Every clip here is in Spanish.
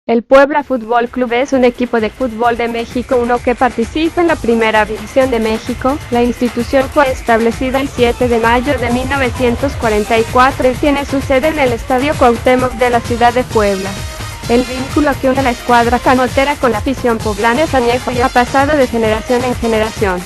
El Puebla Fútbol Club es un equipo de fútbol de México uno que participa en la Primera División de México. La institución fue establecida el 7 de mayo de 1944 y tiene su sede en el Estadio Cuauhtémoc de la ciudad de Puebla. El vínculo que une a la escuadra canotera con la afición poblana es añejo y ha pasado de generación en generación.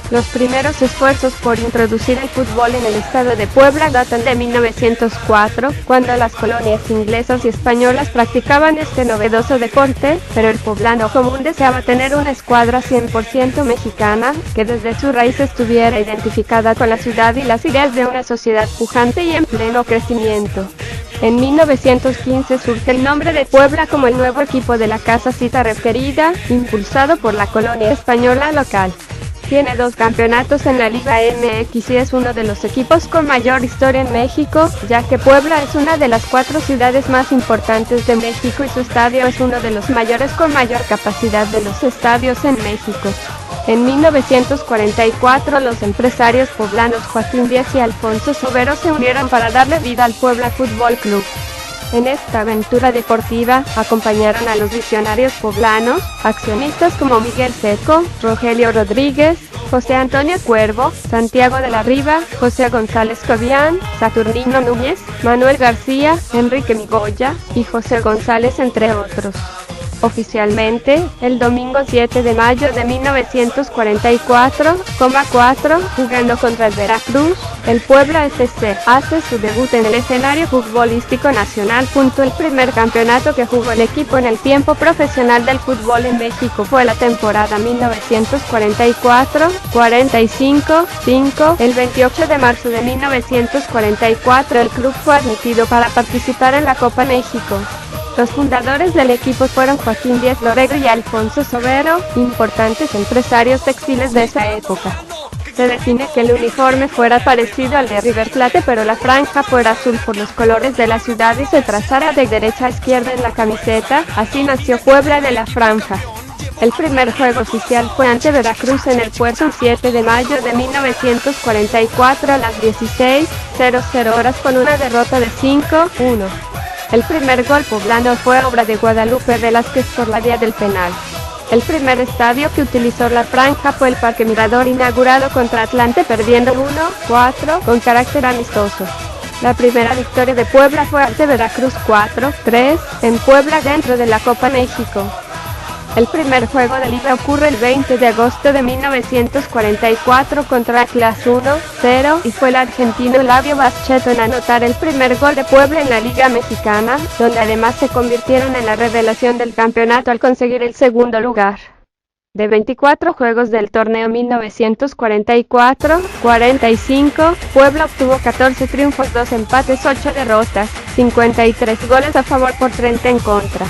Los primeros esfuerzos por introducir el fútbol en el estado de Puebla datan de 1904, cuando las colonias inglesas y españolas practicaban este novedoso deporte, pero el poblano común deseaba tener una escuadra 100% mexicana, que desde su raíz estuviera identificada con la ciudad y las ideas de una sociedad pujante y en pleno crecimiento. En 1915 surge el nombre de Puebla como el nuevo equipo de la casa cita referida, impulsado por la colonia española local. Tiene 2 campeonatos en la Liga MX y es uno de los equipos con mayor historia en México, ya que Puebla es una de las 4 ciudades más importantes de México y su estadio es uno de los mayores con mayor capacidad de los estadios en México. En 1944 los empresarios poblanos Joaquín Díaz y Alfonso Sobero se unieron para darle vida al Puebla Fútbol Club. En esta aventura deportiva, acompañaron a los visionarios poblanos, accionistas como Miguel Seco, Rogelio Rodríguez, José Antonio Cuervo, Santiago de la Riva, José González Cobian, Saturnino Núñez, Manuel García, Enrique Migoya y José González entre otros. Oficialmente, el domingo 7 de mayo de 1944, jugando contra el Veracruz, el Puebla FC hace su debut en el escenario futbolístico nacional. El primer campeonato que jugó el equipo en el tiempo profesional del fútbol en México fue la temporada 1944-45. El 28 de marzo de 1944 el club fue admitido para participar en la Copa México. Los fundadores del equipo fueron Joaquín Díaz Loredo y Alfonso Sobero, importantes empresarios textiles de esa época. Se define que el uniforme fuera parecido al de River Plate, pero la franja fuera azul por los colores de la ciudad y se trazara de derecha a izquierda en la camiseta. Así nació Puebla de la Franja. El primer juego oficial fue ante Veracruz en el puerto el 7 de mayo de 1944 a las 16:00 horas con una derrota de 5-1. El primer gol poblano fue obra de Guadalupe Velázquez por la vía del penal. El primer estadio que utilizó la franja fue el Parque Mirador, inaugurado contra Atlante perdiendo 1-4 con carácter amistoso. La primera victoria de Puebla fue ante Veracruz 4-3 en Puebla dentro de la Copa México. El primer juego de liga ocurre el 20 de agosto de 1944 contra Atlas 1-0 y fue el argentino Labio Baschetto en anotar el primer gol de Puebla en la Liga Mexicana, donde además se convirtieron en la revelación del campeonato al conseguir el segundo lugar. De 24 juegos del torneo 1944-45, Puebla obtuvo 14 triunfos, 2 empates, 8 derrotas, 53 goles a favor por 30 en contra.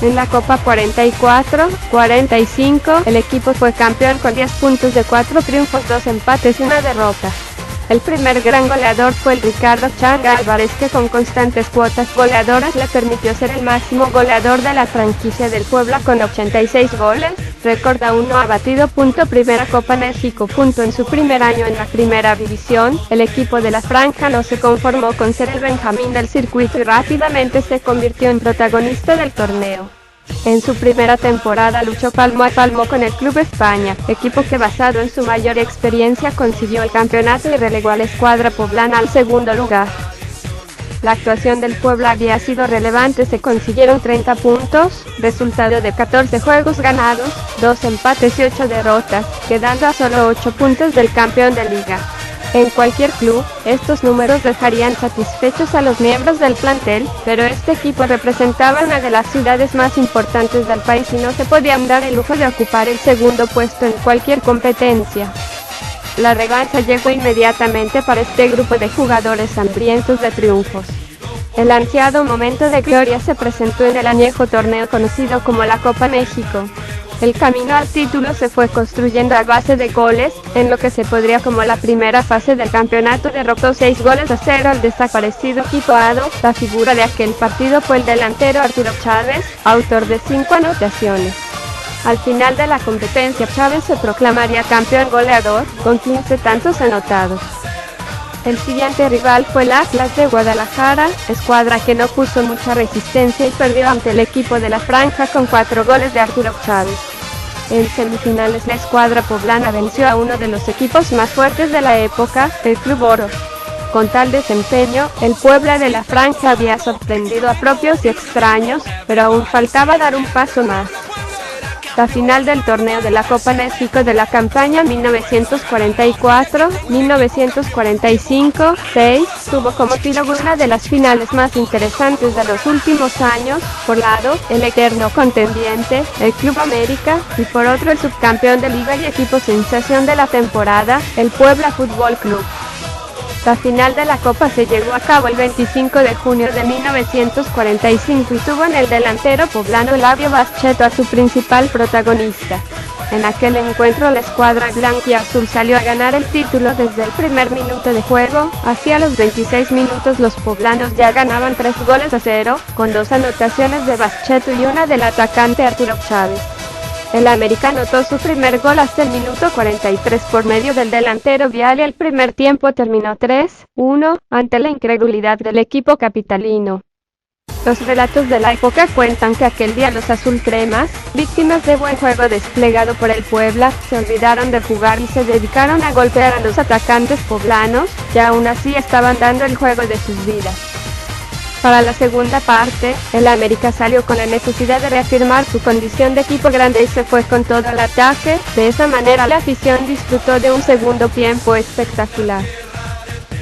En la Copa 44-45, el equipo fue campeón con 10 puntos de 4 triunfos, 2 empates y 1 derrota. El primer gran goleador fue el Ricardo Changa Álvarez, que con constantes cuotas goleadoras le permitió ser el máximo goleador de la franquicia del Puebla con 86 goles, récord aún no abatido. Primera Copa México. En su primer año en la Primera División, el equipo de la Franja no se conformó con ser el Benjamín del circuito y rápidamente se convirtió en protagonista del torneo. En su primera temporada luchó palmo a palmo con el Club España, equipo que basado en su mayor experiencia consiguió el campeonato y relegó a la escuadra poblana al segundo lugar. La actuación del Puebla había sido relevante, se consiguieron 30 puntos, resultado de 14 juegos ganados, 2 empates y 8 derrotas, quedando a solo 8 puntos del campeón de liga. En cualquier club, estos números dejarían satisfechos a los miembros del plantel, pero este equipo representaba una de las ciudades más importantes del país y no se podían dar el lujo de ocupar el segundo puesto en cualquier competencia. La revancha llegó inmediatamente para este grupo de jugadores hambrientos de triunfos. El ansiado momento de gloria se presentó en el añejo torneo conocido como la Copa México. El camino al título se fue construyendo a base de goles, en lo que se podría como la primera fase del campeonato derrotó 6-0 al desaparecido equipo ADO. La figura de aquel partido fue el delantero Arturo Chávez, autor de 5 anotaciones. Al final de la competencia Chávez se proclamaría campeón goleador, con 15 tantos anotados. El siguiente rival fue el Atlas de Guadalajara, escuadra que no puso mucha resistencia y perdió ante el equipo de la Franja con 4 goles de Arturo Chávez. En semifinales la escuadra poblana venció a uno de los equipos más fuertes de la época, el Club Oro. Con tal desempeño, el Puebla de la Franja había sorprendido a propios y extraños, pero aún faltaba dar un paso más. La final del torneo de la Copa México de la campaña 1944-1945-6 tuvo como epílogo una de las finales más interesantes de los últimos años, por lado, el eterno contendiente, el Club América, y por otro el subcampeón de liga y equipo sensación de la temporada, el Puebla Fútbol Club. La final de la Copa se llevó a cabo el 25 de junio de 1945 y tuvo en el delantero poblano Eladio Bascheto a su principal protagonista. En aquel encuentro la escuadra blanquiazul salió a ganar el título desde el primer minuto de juego. Hacia los 26 minutos los poblanos ya ganaban 3-0, con 2 anotaciones de Bascheto y una del atacante Arturo Chávez. El América anotó su primer gol hasta el minuto 43 por medio del delantero Vial y el primer tiempo terminó 3-1, ante la incredulidad del equipo capitalino. Los relatos de la época cuentan que aquel día los azulcremas, víctimas de buen juego desplegado por el Puebla, se olvidaron de jugar y se dedicaron a golpear a los atacantes poblanos, que aún así estaban dando el juego de sus vidas. Para la segunda parte, el América salió con la necesidad de reafirmar su condición de equipo grande y se fue con todo el ataque. De esa manera la afición disfrutó de un segundo tiempo espectacular.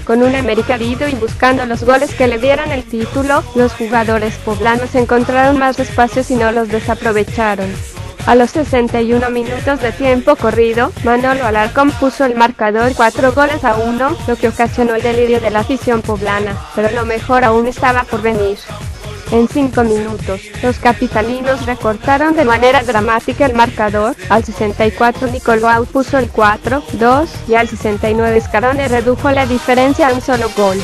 Con un América herido y buscando los goles que le dieran el título, los jugadores poblanos encontraron más espacios y no los desaprovecharon. A los 61 minutos de tiempo corrido, Manolo Alarcón puso el marcador 4-1, lo que ocasionó el delirio de la afición poblana, pero lo mejor aún estaba por venir. En 5 minutos, los capitalinos recortaron de manera dramática el marcador. Al 64 Nicolau puso el 4-2 y al 69 Scarone redujo la diferencia a un solo gol.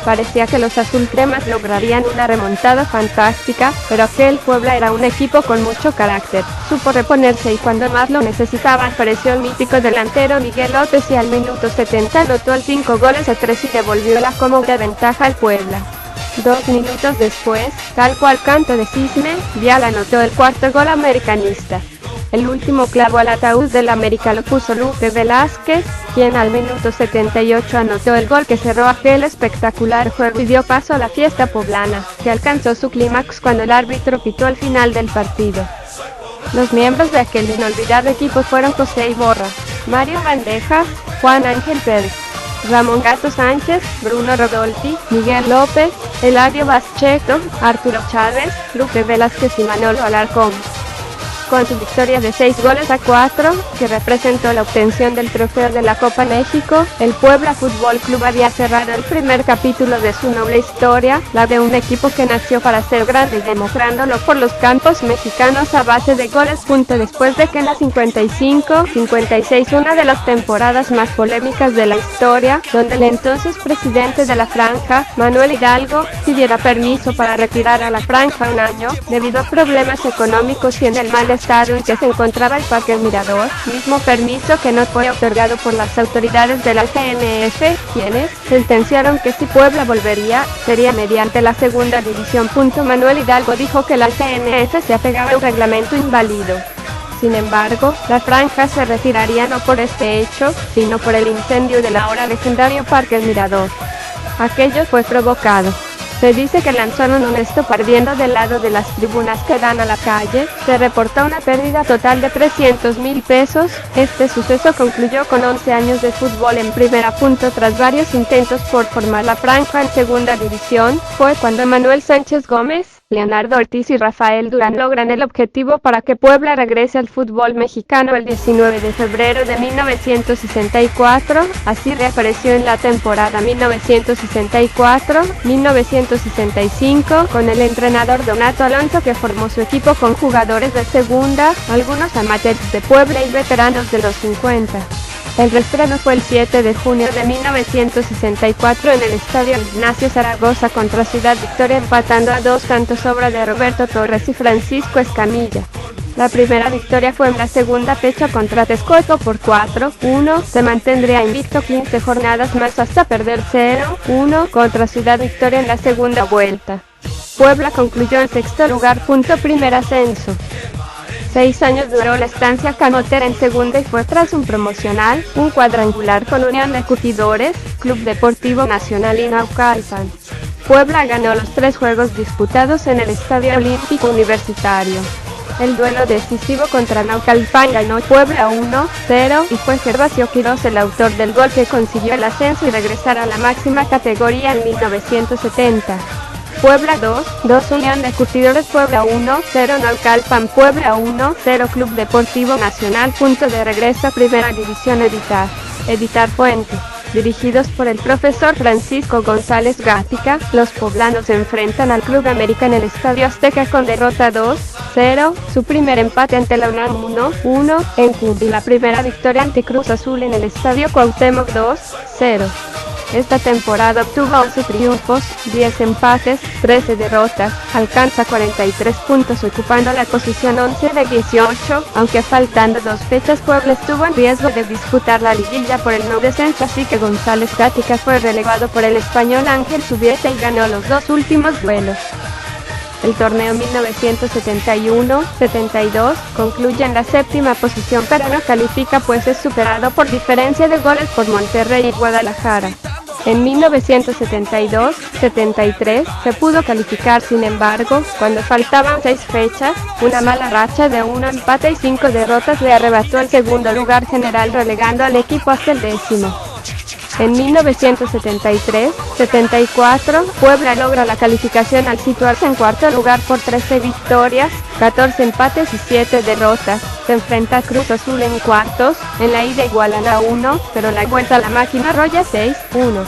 Parecía que los azulcremas lograrían una remontada fantástica, pero aquel Puebla era un equipo con mucho carácter. Supo reponerse y cuando más lo necesitaba apareció el mítico delantero Miguel López y al minuto 70 anotó el 5-3 y devolvió la cómoda ventaja al Puebla. 2 minutos después, tal cual canto de cisne, Vial anotó el cuarto gol americanista. El último clavo al ataúd del América lo puso Lupe Velázquez, quien al minuto 78 anotó el gol que cerró aquel espectacular juego y dio paso a la fiesta poblana, que alcanzó su clímax cuando el árbitro pitó el final del partido. Los miembros de aquel inolvidable equipo fueron José Iborra, Mario Bandeja, Juan Ángel Pérez, Ramón Gato Sánchez, Bruno Rodolfi, Miguel López, Eladio Bascheto, Arturo Chávez, Lupe Velázquez y Manolo Alarcón. Con su victoria de 6-4, que representó la obtención del trofeo de la Copa México, el Puebla Fútbol Club había cerrado el primer capítulo de su noble historia, la de un equipo que nació para ser grande y demostrándolo por los campos mexicanos a base de goles. Después de que en la 55-56, una de las temporadas más polémicas de la historia, donde el entonces presidente de la Franja, Manuel Hidalgo, pidiera permiso para retirar a la Franja un año, debido a problemas económicos y en el mal estado en que se encontraba el Parque El Mirador, mismo permiso que no fue otorgado por las autoridades de la CNF, quienes sentenciaron que si Puebla volvería, sería mediante la segunda división. Manuel Hidalgo dijo que la CNF se apegaba a un reglamento inválido. Sin embargo, la Franja se retiraría no por este hecho, sino por el incendio del ahora legendario Parque El Mirador. Aquello fue provocado. Se dice que lanzaron un stop ardiendo del lado de las tribunas que dan a la calle. Se reportó una pérdida total de 300,000 pesos. Este suceso concluyó con 11 años de fútbol en primera. Tras varios intentos por formar la Franja en segunda división, fue cuando Manuel Sánchez Gómez, Leonardo Ortiz y Rafael Durán logran el objetivo para que Puebla regrese al fútbol mexicano el 19 de febrero de 1964. Así reapareció en la temporada 1964-1965 con el entrenador Donato Alonso, que formó su equipo con jugadores de segunda, algunos amateurs de Puebla y veteranos de los 50. El reestreno fue el 7 de junio de 1964 en el Estadio Ignacio Zaragoza contra Ciudad Victoria, empatando a 2 tantos, obra de Roberto Torres y Francisco Escamilla. La primera victoria fue en la segunda fecha contra Texcoco por 4-1, se mantendría invicto 15 jornadas más hasta perder 0-1 contra Ciudad Victoria en la segunda vuelta. Puebla concluyó en sexto lugar. Primer ascenso. 6 años duró la estancia camotera en segunda y fue tras un promocional, un cuadrangular con Unión de Curtidores, Club Deportivo Nacional y Naucalpan. Puebla ganó los 3 juegos disputados en el Estadio Olímpico Universitario. El duelo decisivo contra Naucalpan ganó Puebla 1-0 y fue Gervasio Quirós el autor del gol que consiguió el ascenso y regresar a la máxima categoría en 1970. Puebla 2 Unión de Curtidores Puebla 1-0 Naucalpan Puebla 1-0 Club Deportivo Nacional. Punto de regreso a Primera División. Editar Fuente. Dirigidos por el profesor Francisco González Gatica, los poblanos se enfrentan al Club América en el Estadio Azteca con derrota 2-0, su primer empate ante la UNAM 1-1 en Cuba y la primera victoria ante Cruz Azul en el Estadio Cuauhtémoc 2-0. Esta temporada obtuvo 11 triunfos, 10 empates, 13 derrotas, alcanza 43 puntos ocupando la posición 11 de 18, aunque faltando 2 fechas Puebla estuvo en riesgo de disputar la liguilla por el no descenso, así que González Gatica fue relegado por el español Ángel Zubieta y ganó los 2 últimos duelos. El torneo 1971-72 concluye en la séptima posición pero no califica pues es superado por diferencia de goles por Monterrey y Guadalajara. En 1972-73 se pudo calificar, sin embargo, cuando faltaban 6 fechas, una mala racha de 1 empate y 5 derrotas le arrebató el segundo lugar general relegando al equipo hasta el 10º. En 1973-74, Puebla logra la calificación al situarse en cuarto lugar por 13 victorias, 14 empates y 7 derrotas. Se enfrenta a Cruz Azul en cuartos, en la ida igualan a 1, pero la vuelta a la máquina arrolla 6-1.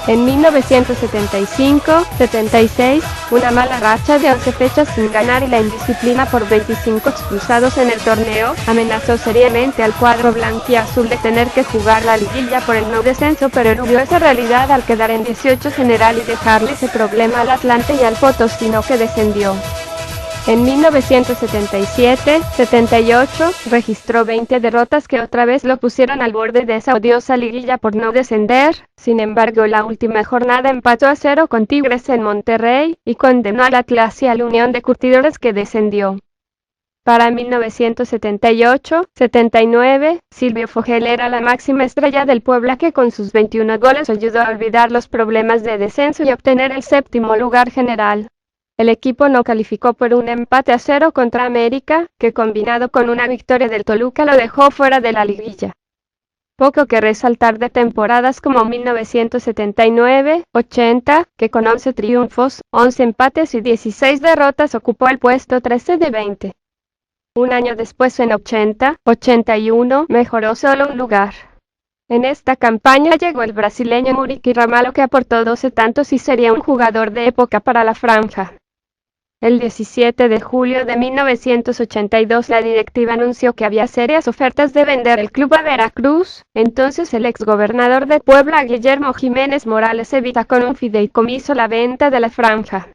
En 1975-76, una mala racha de 11 fechas sin ganar y la indisciplina por 25 expulsados en el torneo, amenazó seriamente al cuadro blanquiazul de tener que jugar la liguilla por el no descenso, pero eludió esa realidad al quedar en 18 general y dejarle ese problema al Atlante y al Potosino que descendió. En 1977-78, registró 20 derrotas que otra vez lo pusieron al borde de esa odiosa liguilla por no descender. Sin embargo, la última jornada empató a 0 con Tigres en Monterrey, y condenó al Atlas y a la Unión de Curtidores que descendió. Para 1978-79, Silvio Fogel era la máxima estrella del Puebla que con sus 21 goles ayudó a olvidar los problemas de descenso y obtener el séptimo lugar general. El equipo no calificó por un empate a 0 contra América, que combinado con una victoria del Toluca lo dejó fuera de la liguilla. Poco que resaltar de temporadas como 1979-80, que con 11 triunfos, 11 empates y 16 derrotas ocupó el puesto 13 de 20. Un año después, en 80-81, mejoró solo un lugar. En esta campaña llegó el brasileño Muriqui Ramalho, que aportó 12 tantos y sería un jugador de época para la franja. El 17 de julio de 1982 la directiva anunció que había serias ofertas de vender el club a Veracruz. Entonces el exgobernador de Puebla, Guillermo Jiménez Morales, evita con un fideicomiso la venta de la franja.